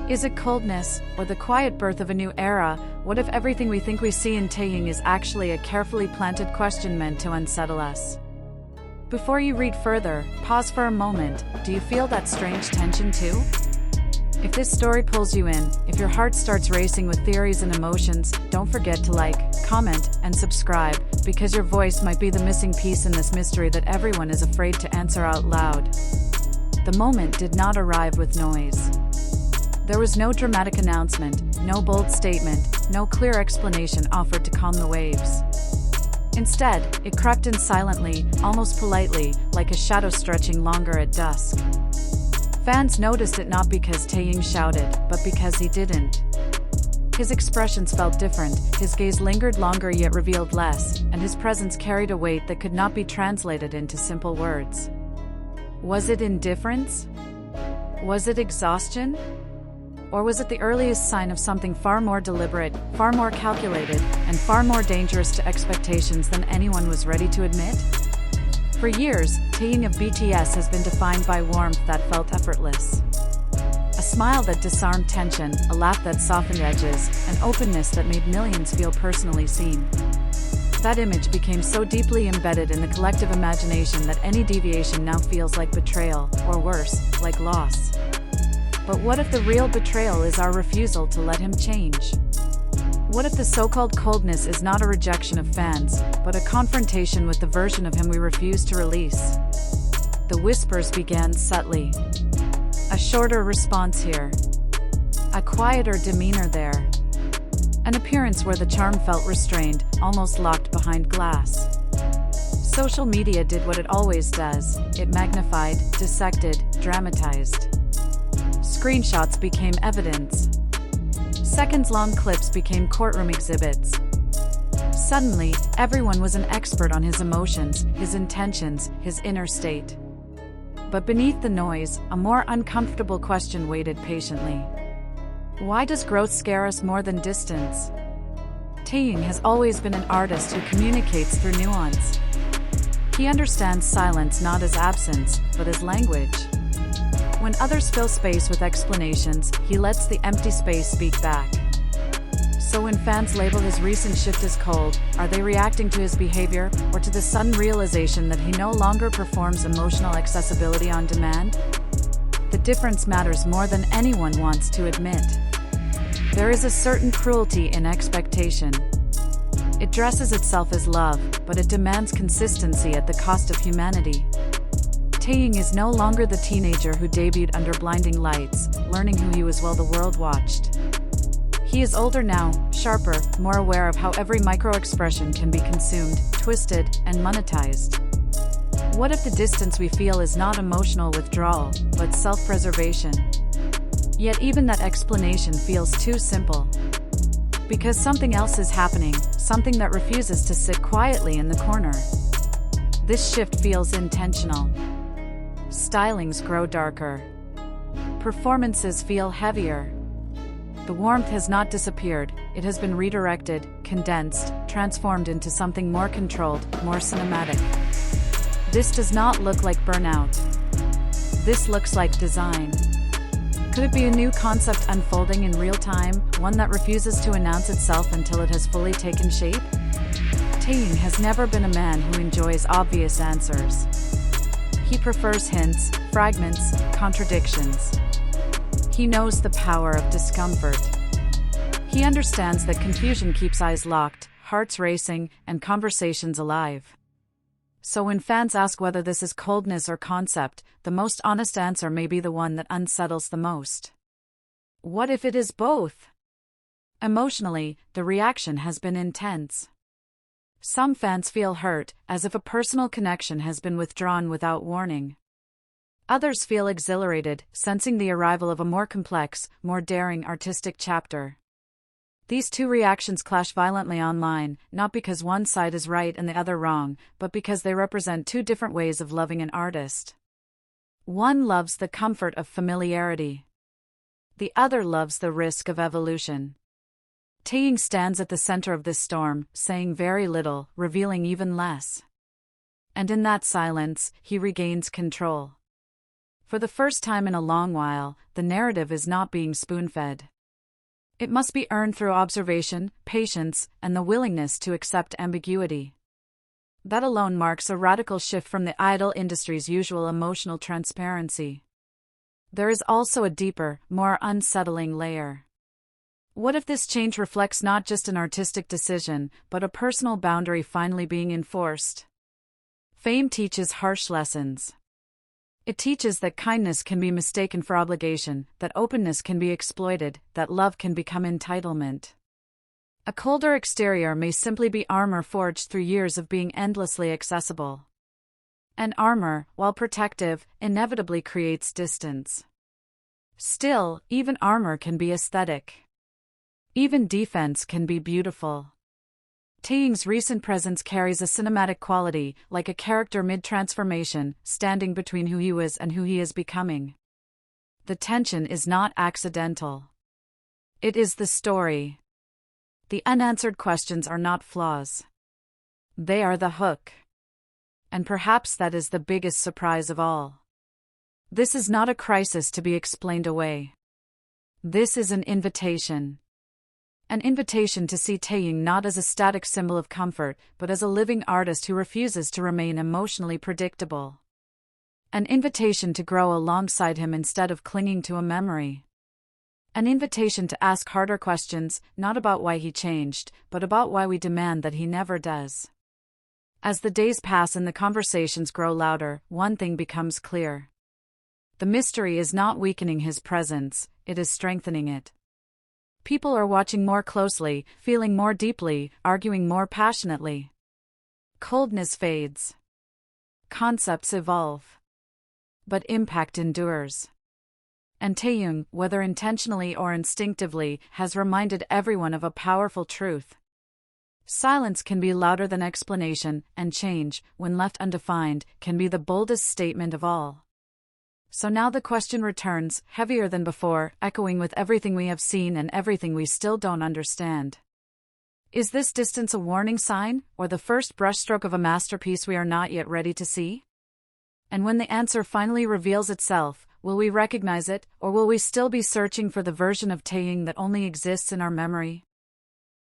Is it coldness, or the quiet birth of a new era? What if everything we think we see in Taehyung is actually a carefully planted question meant to unsettle us? Before you read further, pause for a moment. Do you feel that strange tension too? If this story pulls you in, if your heart starts racing with theories and emotions, don't forget to like, comment, and subscribe, because your voice might be the missing piece in this mystery that everyone is afraid to answer out loud. The moment did not arrive with noise. There was no dramatic announcement, no bold statement, no clear explanation offered to calm the waves. Instead, it crept in silently, almost politely, like a shadow stretching longer at dusk. Fans noticed it not because Taehyung shouted, but because he didn't. His expressions felt different, his gaze lingered longer yet revealed less, and his presence carried a weight that could not be translated into simple words. Was it indifference? Was it exhaustion? Or was it the earliest sign of something far more deliberate, far more calculated, and far more dangerous to expectations than anyone was ready to admit? For years, Taehyung of BTS has been defined by warmth that felt effortless. A smile that disarmed tension, a laugh that softened edges, an openness that made millions feel personally seen. That image became so deeply embedded in the collective imagination that any deviation now feels like betrayal, or worse, like loss. But what if the real betrayal is our refusal to let him change? What if the so-called coldness is not a rejection of fans, but a confrontation with the version of him we refuse to release? The whispers began subtly. A shorter response here. A quieter demeanor there. An appearance where the charm felt restrained, almost locked behind glass. Social media did what it always does. It magnified, dissected, dramatized. Screenshots became evidence. Seconds-long clips became courtroom exhibits. Suddenly, everyone was an expert on his emotions, his intentions, his inner state. But beneath the noise, a more uncomfortable question waited patiently. Why does growth scare us more than distance? Taehyung has always been an artist who communicates through nuance. He understands silence not as absence, but as language. When others fill space with explanations, he lets the empty space speak back. So when fans label his recent shift as cold, are they reacting to his behavior, or to the sudden realization that he no longer performs emotional accessibility on demand? The difference matters more than anyone wants to admit. There is a certain cruelty in expectation. It dresses itself as love, but it demands consistency at the cost of humanity. Taehyung is no longer the teenager who debuted under blinding lights, learning who he was while the world watched. He is older now, sharper, more aware of how every micro-expression can be consumed, twisted, and monetized. What if the distance we feel is not emotional withdrawal, but self-preservation? Yet even that explanation feels too simple. Because something else is happening, something that refuses to sit quietly in the corner. This shift feels intentional. Stylings grow darker. Performances feel heavier. The warmth has not disappeared, it has been redirected, condensed, transformed into something more controlled, more cinematic. This does not look like burnout. This looks like design. Could it be a new concept unfolding in real time, one that refuses to announce itself until it has fully taken shape? Taehyung has never been a man who enjoys obvious answers. He prefers hints, fragments, contradictions. He knows the power of discomfort. He understands that confusion keeps eyes locked, hearts racing, and conversations alive. So when fans ask whether this is coldness or concept, the most honest answer may be the one that unsettles the most. What if it is both? Emotionally, the reaction has been intense. Some fans feel hurt, as if a personal connection has been withdrawn without warning. Others feel exhilarated, sensing the arrival of a more complex, more daring artistic chapter. These two reactions clash violently online, not because one side is right and the other wrong, but because they represent two different ways of loving an artist. One loves the comfort of familiarity. The other loves the risk of evolution. Taehyung stands at the center of this storm, saying very little, revealing even less. And in that silence, he regains control. For the first time in a long while, the narrative is not being spoon-fed. It must be earned through observation, patience, and the willingness to accept ambiguity. That alone marks a radical shift from the idol industry's usual emotional transparency. There is also a deeper, more unsettling layer. What if this change reflects not just an artistic decision, but a personal boundary finally being enforced? Fame teaches harsh lessons. It teaches that kindness can be mistaken for obligation, that openness can be exploited, that love can become entitlement. A colder exterior may simply be armor forged through years of being endlessly accessible. And armor, while protective, inevitably creates distance. Still, even armor can be aesthetic. Even defense can be beautiful. Taehyung's recent presence carries a cinematic quality, like a character mid-transformation, standing between who he was and who he is becoming. The tension is not accidental. It is the story. The unanswered questions are not flaws. They are the hook. And perhaps that is the biggest surprise of all. This is not a crisis to be explained away. This is an invitation. An invitation to see Taehyung not as a static symbol of comfort, but as a living artist who refuses to remain emotionally predictable. An invitation to grow alongside him instead of clinging to a memory. An invitation to ask harder questions, not about why he changed, but about why we demand that he never does. As the days pass and the conversations grow louder, one thing becomes clear. The mystery is not weakening his presence, it is strengthening it. People are watching more closely, feeling more deeply, arguing more passionately. Coldness fades. Concepts evolve. But impact endures. And Taehyung, whether intentionally or instinctively, has reminded everyone of a powerful truth. Silence can be louder than explanation, and change, when left undefined, can be the boldest statement of all. So now the question returns, heavier than before, echoing with everything we have seen and everything we still don't understand. Is this distance a warning sign, or the first brushstroke of a masterpiece we are not yet ready to see? And when the answer finally reveals itself, will we recognize it, or will we still be searching for the version of Taehyung that only exists in our memory?